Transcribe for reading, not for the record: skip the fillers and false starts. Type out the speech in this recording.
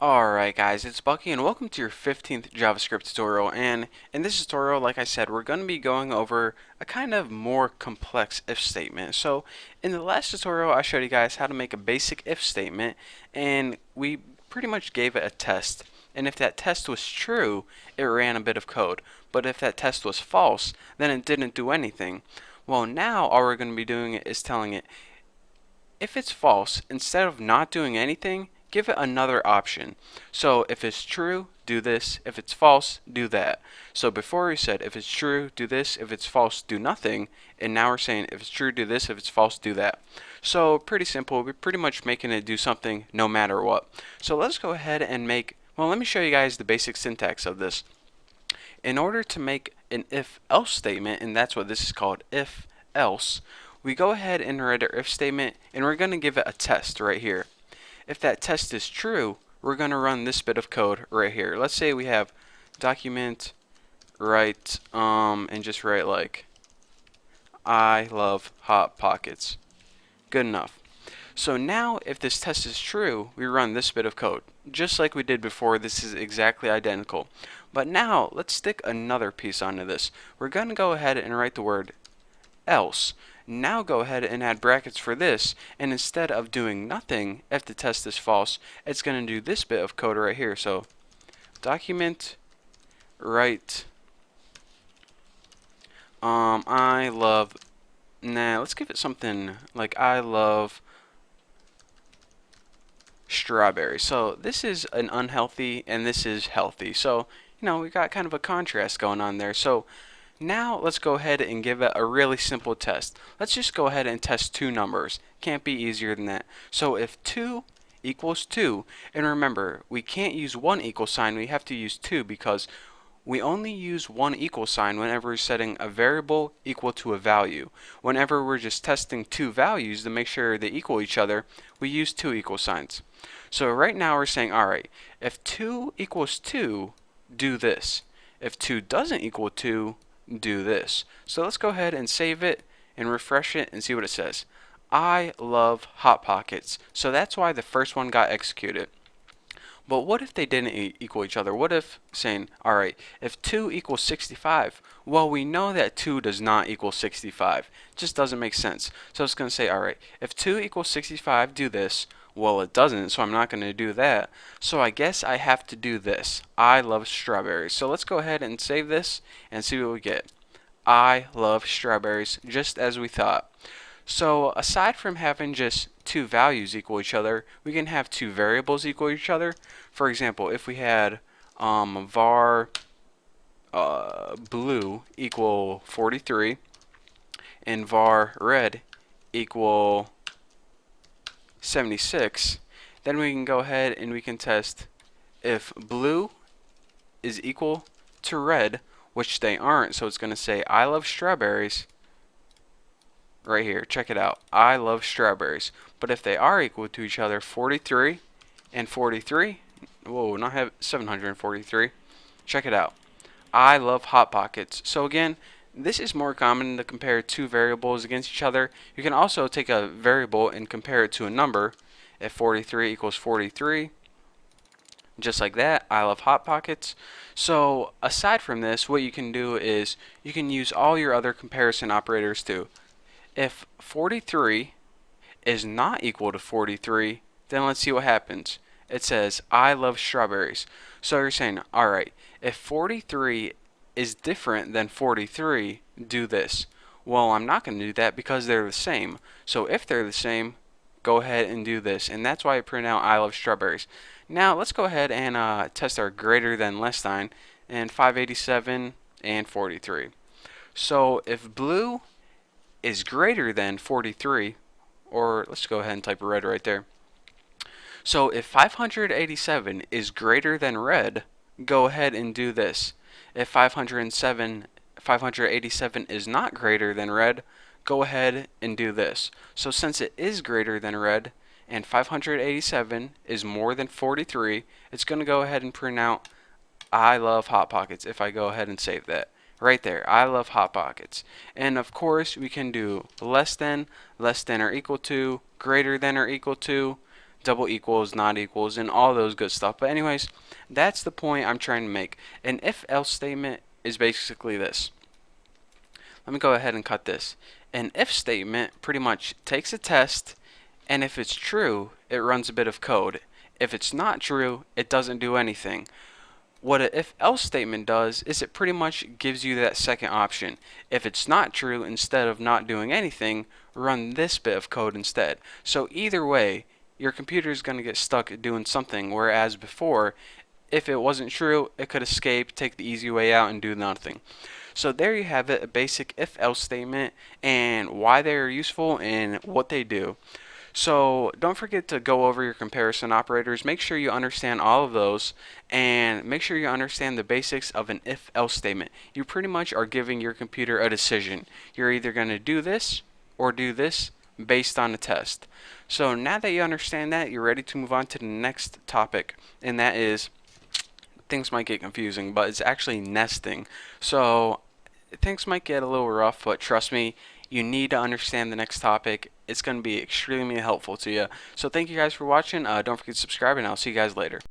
Alright guys, it's Bucky and welcome to your 15th JavaScript tutorial, and in this tutorial, like I said, we're going to be going over a kind of more complex if statement. So in the last tutorial I showed you guys how to make a basic if statement, and we pretty much gave it a test, and if that test was true it ran a bit of code, but if that test was false then it didn't do anything. Well, now all we're going to be doing is telling it if it's false, instead of not doing anything, give it another option. So if it's true, do this. If it's false, do that. So before we said if it's true, do this. If it's false, do nothing. And now we're saying if it's true, do this. If it's false, do that. So pretty simple. We're pretty much making it do something no matter what. So let's go ahead and let me show you guys the basic syntax of this. In order to make an if-else statement, and that's what this is called, if-else, we go ahead and write our if statement, and we're going to give it a test right here. If that test is true, we're going to run this bit of code right here. Let's say we have document write and just write like I love hot pockets. Good enough. So now if this test is true, we run this bit of code. Just like we did before, this is exactly identical. But now let's stick another piece onto this. We're going to go ahead and write the word else. Now go ahead and add brackets for this, and instead of doing nothing if the test is false, it's going to do this bit of code right here. So document write I love, let's give it something like I love strawberry. So this is an unhealthy and this is healthy. So, we got kind of a contrast going on there. So now let's go ahead and give it a really simple test. Let's just go ahead and test two numbers. Can't be easier than that. So if 2 equals 2, and remember, we can't use one equal sign, we have to use 2 because we only use one equal sign whenever we're setting a variable equal to a value. Whenever we're just testing two values to make sure they equal each other, we use two equal signs. So right now we're saying, alright, if 2 equals 2, do this. If 2 doesn't equal 2, do this. So let's go ahead and save it and refresh it and see what it says. I love Hot Pockets. So that's why the first one got executed. But what if they didn't equal each other? What if saying, alright, if 2 equals 65, well, we know that 2 does not equal 65. It just doesn't make sense. So it's going to say, alright, if 2 equals 65, do this. Well, it doesn't, so I'm not going to do that. So I guess I have to do this. I love strawberries. So let's go ahead and save this and see what we get. I love strawberries, just as we thought. So aside from having just two values equal each other, we can have two variables equal each other. For example, if we had var blue equal 43 and var red equal 76, then we can go ahead and we can test if blue is equal to red, which they aren't, so it's going to say I love strawberries right here. Check it out. I love strawberries. But if they are equal to each other, 43 and 43, whoa, not have 743. Check it out. I love Hot Pockets. So again, this is more common to compare two variables against each other. You can also take a variable and compare it to a number. If 43 equals 43, just like that, I love Hot Pockets. So aside from this, what you can do is you can use all your other comparison operators too. If 43 is not equal to 43, then let's see what happens. It says, I love strawberries. So you're saying, alright, if 43 is different than 43, do this. Well, I'm not going to do that because they're the same. So if they're the same, go ahead and do this. And that's why I print out I love strawberries. Now let's go ahead and test our greater than less sign in 587 and 43. So if blue is greater than 43, or let's go ahead and type red right there. So if 587 is greater than red, go ahead and do this. If 587 is not greater than red, go ahead and do this. So since it is greater than red and 587 is more than 43, it's going to go ahead and print out I love Hot Pockets if I go ahead and save that. Right there, I love Hot Pockets. And of course, we can do less than or equal to, greater than or equal to, double equals, not equals, and all those good stuff. But anyways, that's the point I'm trying to make. An if-else statement is basically this. Let me go ahead and cut this. An if statement pretty much takes a test, and if it's true, it runs a bit of code. If it's not true, it doesn't do anything. What an if-else statement does is it pretty much gives you that second option. If it's not true, instead of not doing anything, run this bit of code instead. So either way, your computer is going to get stuck doing something, whereas before, if it wasn't true, it could escape, take the easy way out, and do nothing. So there you have it, a basic if-else statement and why they are useful and what they do. So don't forget to go over your comparison operators. Make sure you understand all of those, and make sure you understand the basics of an if-else statement. You pretty much are giving your computer a decision. You're either going to do this or do this based on a test. So now that you understand that, you're ready to move on to the next topic, and that is, things might get confusing, but it's actually nesting. So things might get a little rough, but trust me, you need to understand the next topic. It's going to be extremely helpful to you. So thank you guys for watching. Don't forget to subscribe, and I'll see you guys later.